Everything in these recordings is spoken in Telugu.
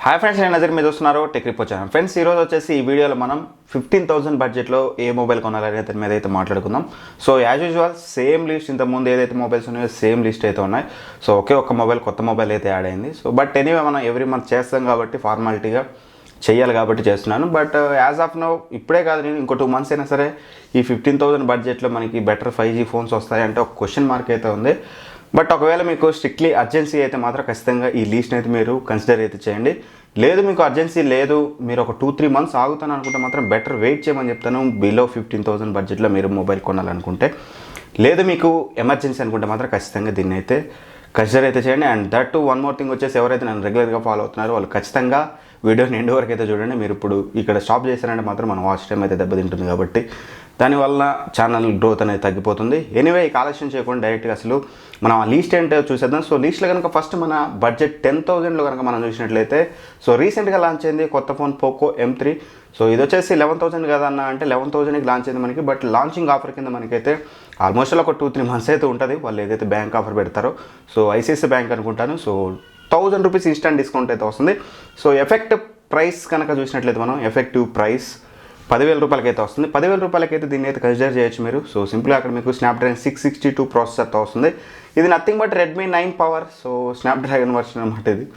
హాయ్ ఫ్రెండ్స్, నేను నజర్ మీరు చూస్తున్నారు టెక్ రిపోర్ట్ ఛానల్. ఫ్రెండ్స్, ఈరోజు వచ్చేసి ఈ వీడియోలో మనం 15,000 బడ్జెట్లో ఏ మొబైల్ కొనాలనే దాని మీద అయితే మాట్లాడుకుందాం. So as usual same list, ఇంతకుముందు ఏదైతే మొబైల్స్ ఉన్నాయో సేమ్ లిస్ట్ అయితే ఉన్నాయి. సో ఒక్క మొబైల్ కొత్త మొబైల్ అయితే యాడ్ అయింది. సో బట్ ఎనీవే మనం ఎవ్రీ మంత్ చేస్తాం కాబట్టి ఫార్మాలిటీగా చేయాలి కాబట్టి చేస్తున్నాను. బట్ యాజ్ ఆఫ్ నౌ ఇప్పుడే కాదు, నేను ఇంకో 2 months అయినా సరే ఈ 15,000 బడ్జెట్లో మనకి బెటర్ 5G ఫోన్స్ వస్తాయంటే ఒక క్వశ్చన్ మార్క్ అయితే ఉంది. బట్ ఒకవేళ మీకు స్ట్రిక్ట్లీ అర్జెన్సీ అయితే మాత్రం ఖచ్చితంగా ఈ లీస్ట్ని అయితే మీరు కన్సిడర్ అయితే చేయండి. లేదు మీకు అర్జెన్సీ లేదు, మీరు ఒక 2-3 months ఆగుతాను అనుకుంటే మాత్రం బెటర్ వెయిట్ చేయమని చెప్తాను. బిలో 15,000 బడ్జెట్లో మీరు మొబైల్ కొనాలనుకుంటే. లేదు మీకు ఎమర్జెన్సీ అనుకుంటే మాత్రం ఖచ్చితంగా దీన్ని అయితే కన్సిడర్ అయితే చేయండి. And that one more thing వచ్చేసి, ఎవరైతే నన్ను రెగ్యులర్గా ఫాలో అవుతున్నారో వాళ్ళు ఖచ్చితంగా వీడియోని ఎండ్ వరకు అయితే చూడండి. మీరు ఇప్పుడు ఇక్కడ స్టాప్ చేశారంటే మాత్రం మన వాచ్ టైం అయితే దెబ్బతింటుంది కాబట్టి దానివల్ల ఛానల్ గ్రోత్ అనేది తగ్గిపోతుంది. ఎనీవే ఈ ఆలస్యం చేయకుండా డైరెక్ట్గా అసలు మనం ఆ లీస్ట్ ఏంటో చూసేద్దాం. సో లీస్ట్లో కనుక ఫస్ట్ మన బడ్జెట్ 10,000లో కనుక మనం చూసినట్లయితే, సో రీసెంట్గా లాంచ్ అయింది కొత్త ఫోన్ POCO M3. సో ఇది వచ్చేసి 11,000 కదన్నా అంటే 11,000కి లాంచ్ అయింది మనకి. బట్ లాంచింగ్ ఆఫర్ కింద మనకైతే ఆల్మోస్ట్ ఒక 2-3 months అయితే ఉంటుంది. వాళ్ళు ఏదైతే బ్యాంక్ ఆఫర్ పెడతారో, సో ఐసిఐసిఐ బ్యాంక్ అనుకుంటాను. సో 1,000 రూపీస్ ఇన్స్టెంట్ డిస్కౌంట్ అయితే వస్తుంది. సో ఎఫెక్టివ్ ప్రైస్ కనుక చూసినట్లయితే మనం ఎఫెక్టివ్ ప్రైస్ 10,000 రూపాయలకి అయితే వస్తుంది. 10,000 రూపాయలకి అయితే దీన్ని అయితే కన్సిడర్ చేయొచ్చు మీరు. సో సింపుల్గా అక్కడ మీకు స్నాప్డ్రాగన్ 662 ప్రాసెసర్తో వస్తుంది. ఇది nothing but Redmi 9 power. So Snapdragon version అనమాట ఇది.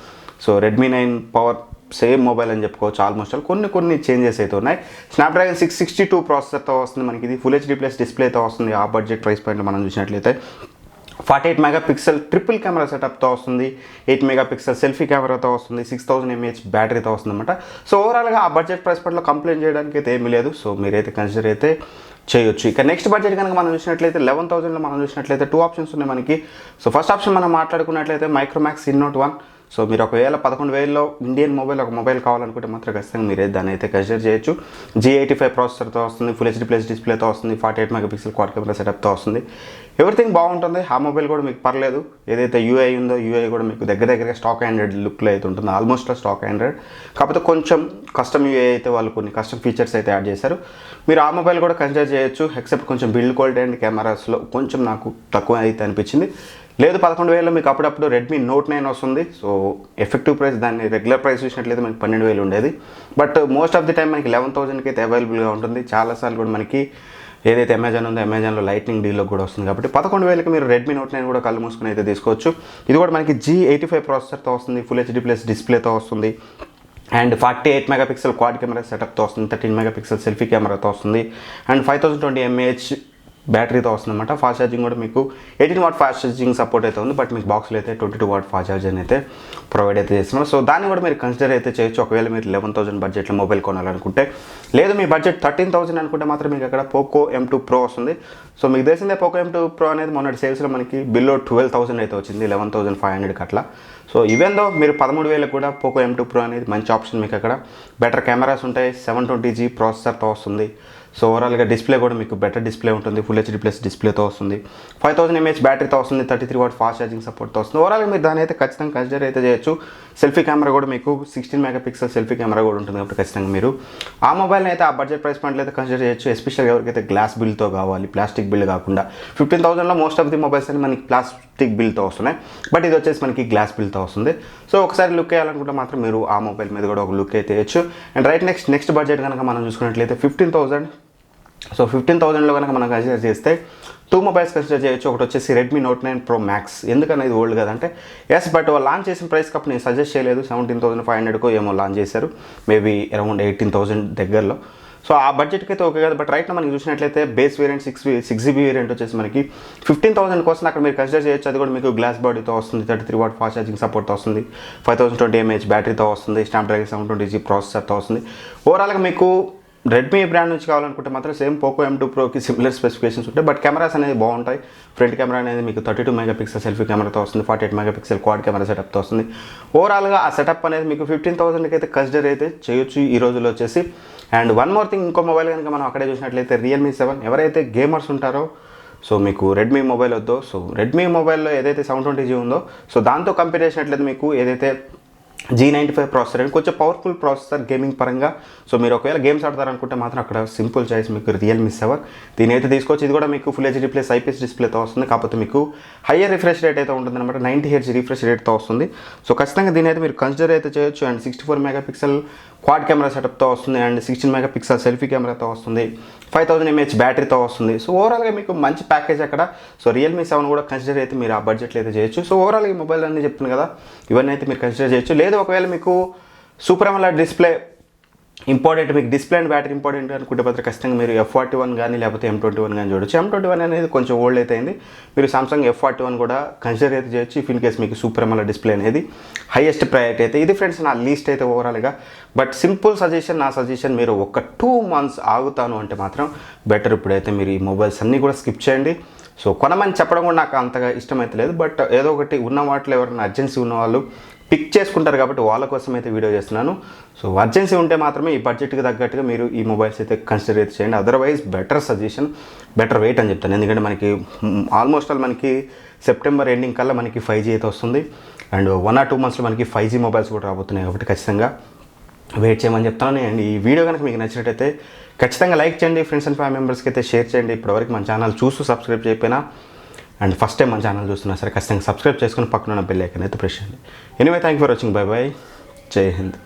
So Redmi 9 power same mobile అని చెప్పుకోవచ్చు. ఆల్మోస్ట్ కొన్ని చేంజెస్ అయితే ఉన్నాయి. స్నాప్డ్రాగన్ 662 ప్రాసెసర్తో వస్తుంది మనకి. ఇది ఫుల్ హెచ్డీ ప్లస్ డిస్ప్లేతో వస్తుంది. ఆ బడ్జెట్ ప్రైస్ పాయింట్లో మనం చూసినట్లయితే 48 మెగాపిక్సెల్ ట్రిపుల్ కెమెరా సెటప్తో వస్తుంది. 8 మెగాపిక్సెల్ సెల్ఫీ కెమెరాతో వస్తుంది. 6000 mAh బ్యాటరీతో వస్తుంది అనమాట. సో ఓవరాల్గా ఆ బడ్జెట్ ప్రైస్ పాయింట్లో కంప్లైంట్ చేయడానికి అయితే ఏమీ లేదు. సో మీరైతే కన్సిడర్ అయితే చేయొచ్చు. ఇక నెక్స్ట్ బడ్జెట్ కనుక మనం చూసినట్లయితే 11,000లో మనం చూసినట్లయితే 2 ఆప్షన్స్ ఉన్నాయి మనకి. సో ఫస్ట్ ఆప్షన్ మనం మాట్లాడుకున్నట్లయితే మైక్రోమాక్స్ ఇన్నోట్ 1. సో మీరు ఒకవేళ 11,000లో ఇండియన్ మొబైల్ ఒక మొబైల్ కావాలనుకుంటే మాత్రం ఖచ్చితంగా మీరే దాన్ని అయితే కన్సిడర్ చేయొచ్చు. G85 ప్రాసెసర్తో వస్తుంది. ఫుల్ హెచ్డీ ప్లస్ డిస్ప్లేతో వస్తుంది. 48 మెగాపిక్సెల్ క్వాడ్ కెమెరా సెటప్తో వస్తుంది. ఎవ్రీథింగ్ బాగుంటుంది. ఆ మొబైల్ కూడా మీకు పర్లేదు. ఏదైతే యూఐ ఉందో యూఐ కూడా మీకు దగ్గరగా స్టాక్ ఆండ్రాయిడ్ లుక్లో అయితే ఉంటుంది. ఆల్మోస్ట్ స్టాక్ ఆండ్రాయిడ్, కాకపోతే కొంచెం కస్టమ్ యూఐ అయితే వాళ్ళు కొన్ని కస్టమ్ ఫీచర్స్ అయితే యాడ్ చేశారు. మీరు ఆ మొబైల్ కూడా కన్సిడర్ చేయొచ్చు. ఎక్సెప్ట్ కొంచెం బిల్డ్ క్వాలిటీ అండ్ కెమెరాస్లో కొంచెం నాకు తక్కువ అయితే అనిపించింది. లేదు 11,000లో మీకు అప్పుడప్పుడు రెడ్మీ నోట్ 9 వస్తుంది. సో ఎఫెక్టివ్ ప్రైస్ దాన్ని రెగ్యులర్ ప్రైస్ చూసినట్లయితే మనకి 12,000 ఉండేది. But most of the time మనకి 11,000కి అయితే అవైలబుల్గా ఉంటుంది. చాలాసార్లు కూడా మనకి ఏదైతే అమెజాన్ ఉందో అమెజాన్లో లైట్నింగ్ డీల్లో కూడా వస్తుంది కాబట్టి 11,000కి మీరు రెడ్మీ నోట్ 9 కూడా కళ్ళు మూసుకుని అయితే తీసుకోవచ్చు. ఇది కూడా మనకి G85 ప్రాసెసర్తో వస్తుంది. ఫుల్ హెచ్డీ ప్లస్ డిస్ప్లేతో వస్తుంది. అండ్ 48 మెగాపిక్సెల్ క్వాడ్ కెమెరా సెటప్తో వస్తుంది. 13 మెగాపిక్సెల్ సెల్ఫీ కెమెరాతో వస్తుంది. అండ్ 5020 mAh బ్యాటరీతో వస్తుంది అనమాట. ఫాస్ట్ ఛార్జింగ్ కూడా మీకు 18 watt ఫాస్ట్ ఛార్జింగ్ సపోర్ట్ అయితే ఉంది. బట్ మీకు బాక్స్లో అయితే 22 watt ఫాస్ట్ ఛార్జింగ్ అయితే ప్రొవైడ్ అయితే చేస్తున్నారు. సో దాన్ని కూడా మీరు కన్సిడర్ అయితే చేయొచ్చు ఒకవేళ మీరు 11,000 బడ్జెట్లో మొబైల్ కొనాలనుకుంటే. లేదు మీ బడ్జెట్ 13,000 అనుకుంటే మాత్రం మీకు అక్కడ POCO M2 Pro వస్తుంది. సో మీకు తెలిసిందే POCO M2 Pro అనేది మొన్నటి సేల్స్లో మనకి బిలో 12,000 అయితే వచ్చింది, 11,500కి అట్లా. సో ఈవెన్ దో మీరు 13,000 కూడా POCO M2 Pro అనేది మంచి ఆప్షన్. మీకు అక్కడ బెటర్ కెమెరాస్ ఉంటాయి. 720G ప్రాసెసర్తో వస్తుంది. సో ఓవరాల్గా డిస్ప్లే కూడా మీకు బెటర్ డిస్ప్లే ఉంటుంది. ఫుల్ హెచ్డీ ప్లస్ డిస్ప్లేతో వస్తుంది. 5000 mAh బ్యాటరీతో వస్తుంది. 33 watt ఫాస్ట్ ఛార్జింగ్ సపోర్ట్తో వస్తుంది. ఓవరాల్గా మీరు దాని అయితే ఖచ్చితంగా కన్సిడర్ అయితే చేయొచ్చు. సెల్ఫీ కెమెరా కూడా మీకు 16 మెగాపిక్సెల్ సెల్ఫీ కెమెరా కూడా ఉంటుంది కాబట్టి ఖచ్చితంగా మీరు ఆ మొబైల్ని అయితే ఆ బడ్జెట్ ప్రైస్ పాయింట్లో అయితే కన్సిడర్ చేయొచ్చు. ఎస్పెషల్గా ఎవరికైతే గ్లాస్ బిల్డ్తో కావాలి, ప్లాస్టిక్ బిల్డ్ కాకుండా. 15,000లో మోస్ట్ ఆఫ్ ది మొబైల్స్ అని మనకి ప్లాస్టిక్ బిల్డ్తో వస్తున్నాయి. బట్ ఇది వచ్చేసి మనకి గ్లాస్ బిల్డ్తో వస్తుంది. సో ఒకసారి లుక్ వేయాలనుకుంటే మాత్రం మీరు ఆ మొబైల్ మీద కూడా ఒక లుక్ అయితే వేయచ్చు. అండ్ రైట్ నెక్స్ట్ బడ్జెట్ కనుక మనం చూసుకున్నట్లయితే 15,000. సో 15,000లో కనుక మనం కన్సిడర్ చేస్తే 2 మొబైల్స్ కన్సిడర్ చేయొచ్చు. ఒకటి వచ్చేసి రెడ్మీ నోట్ 9 Pro Max. ఎందుకన్నా ఇది ఓల్డ్ కదంటే ఎస్, బట్ వాళ్ళు లాంచ్ చేసిన ప్రైస్ కప్పుడు నేను సజెస్ట్ చేయలేదు. 17,500కో ఏమో లాంచ్ చేశారు. మేబీ అరౌండ్ 18,000 దగ్గరలో. సో ఆ బడ్జెట్కి అయితే ఓకే కదా. బట్ రైట్ మనకి చూసినట్లయితే బేస్ వేరియంట్ 6GB వేరియంట్ వచ్చేసి మనకి 15,000 కోసం అక్కడ మీరు కన్సిడర్ చేయొచ్చు. అది కూడా మీకు గ్లాస్ బాడీతో వస్తుంది. 33 watt ఫాస్ట్ ఛార్జింగ్ సపోర్ట్తో వస్తుంది. 5020 mAh బ్యాటరీతో వస్తుంది. స్నాప్డ్రాగన్ 720G ప్రాసెసర్తో వస్తుంది. ఓవరాల్గా మీకు రెడ్మీ బ్రాండ్ నుంచి కావాలనుకుంటే మాత్రం సేమ్ POCO M2 Proకి సిమిలర్ స్పెసిఫికేషన్స్ ఉంటాయి. బట్ కెమెరాస్ అనేది బాగుంటాయి. ఫ్రంట్ కెమెరా అనేది మీకు 32 మెగాపిక్సెల్ సెల్ఫీ కెమెరాతో వస్తుంది. 48 మెగాపిక్సెల్ క్వాడ్ కెమెరా సెటప్తో వస్తుంది. ఓవరాల్గా ఆ సెటప్ అనేది మీకు 15,000కి అయితే కన్సిడర్ అయితే చేయొచ్చు ఈ రోజుల్లో వచ్చేసి. అండ్ వన్ మోర్ థింగ్, ఇంకో మొబైల్ కనుక మనం అక్కడే చూసినట్లయితే Realme 7. ఎవరైతే గేమర్స్ ఉంటారో, సో మీకు రెడ్మీ మొబైల్ వద్దో, సో రెడ్మీ మొబైల్లో ఏదైతే 720G ఉందో, సో దాంతో కంపేర్ చేసినట్లయితే మీకు ఏదైతే G95 ప్రాసెసర్ అండి, కొంచెం పవర్ఫుల్ ప్రాసెసర్ గేమింగ్ పరంగా. సో మీరు ఒకవేళ గేమ్స్ ఆడతారనుకుంటే మాత్రం అక్కడ సింపుల్ చాయిస్ మీకు రియల్మీ 7. దీని అయితే తీసుకోవచ్చు. ఇది కూడా మీకు ఫుల్ హెచ్డీ ప్లస్ ఐపీఎస్ డిస్ప్లేతో వస్తుంది, కాకపోతే మీకు హయ్యర్ రిఫ్రెష్ రేట్ అయితే ఉంటుంది అనమాట. 90 హెర్ట్జ్ రిఫ్రెష్ రేట్తో వస్తుంది. సో ఖచ్చితంగా దీని అయితే మీరు కన్సిడర్ అయితే చేయొచ్చు. అండ్ 64 మెగాపిక్సెల్ క్వాడ్ కెమెరా సెటప్తో వస్తుంది, అండ్ 16 మెగాపిక్సెల్ సెల్ఫీ కెమెరాతో వస్తుంది, 5000 mAh బ్యాటరీతో వస్తుంది. సో ఓవరాల్గా మీకు మంచి ప్యాకేజ్ అక్కడ. సో రియల్మీ 7 కూడా కన్సిడర్ అయితే మీరు ఆ బడ్జెట్లో అయితే చేయొచ్చు. సో ఓవరాల్గా ఈ మొబైల్ అన్నీ చెప్తున్నాను కదా, ఇవన్నీ అయితే మీరు కన్సిడర్ చేయొచ్చు. లేదు ఒకవేళ మీకు సూపర్ అమోలెడ్ డిస్ప్లే ఇంపార్టెంట్, మీకు డిస్ప్లే అండ్ బ్యాటరీ ఇంపార్టెంట్ అనుకుంటే మాత్రం ఖచ్చితంగా మీరు F41 కానీ లేకపోతే M21 కానీ చూడొచ్చు. M21 అనేది కొంచెం ఓల్డ్ అయితే అయింది, మీరు సామ్సంగ్ F41 కూడా కన్సిడర్ అయితే చేయొచ్చు ఇఫ్ ఇన్ కేస్ మీకు సూపర్ అమోలెడ్ డిస్ప్లే అనేది హైయెస్ట్ ప్రయారిటీ అయితే. ఇది ఫ్రెండ్స్ నా లీస్ట్ అయితే ఓవరాల్గా. బట్ సింపుల్ సజెషన్, నా సజెషన్ మీరు ఒక 2 months ఆగుతాను అంటే మాత్రం బెటర్. ఇప్పుడైతే మీరు ఈ మొబైల్స్ అన్నీ కూడా స్కిప్ చేయండి. సో కొనమని చెప్పడం కూడా నాకు అంతగా ఇష్టమైతే లేదు, బట్ ఏదో ఒకటి ఉన్న వాటిలో ఎవరైనా అర్జెన్సీ ఉన్న వాళ్ళు పిక్ చేసుకుంటారు కాబట్టి వాళ్ళ కోసం అయితే వీడియో చేస్తున్నాను. సో అర్జెన్సీ ఉంటే మాత్రమే ఈ బడ్జెట్కి తగ్గట్టుగా మీరు ఈ మొబైల్స్ అయితే కన్సిడర్ అయితే చేయండి. Otherwise better suggestion, better wait అని చెప్తాను. ఎందుకంటే మనకి ఆల్మోస్ట్ ఆల్ మనకి సెప్టెంబర్ ఎండింగ్ కల్లా మనకి 5G అయితే వస్తుంది, అండ్ 1 or 2 monthsలో మనకి 5G మొబైల్స్ కూడా రాబోతున్నాయి. కాబట్టి ఖచ్చితంగా వెయిట్ చేయమని చెప్తాను. అండ్ ఈ వీడియో కనుక మీకు నచ్చినట్టయితే ఖచ్చితంగా లైక్ చేయండి, ఫ్రెండ్స్ అండ్ ఫ్యామిలీ మెంబర్స్కి అయితే షేర్ చేయండి. ఇప్పటివరకు మన ఛానల్ చూస్తూ సబ్స్క్రైబ్ చేయకపోయినా అండ్ ఫస్ట్ టైం మన ఛానల్ చూస్తున్నా సరే ఖచ్చితంగా సబ్స్క్రైబ్ చేసుకుని పక్కన ఉన్న బెల్ ఐకాన్ అయితే ప్రెస్ చేయండి. Anyway thank you for watching. By by, జై హింద్.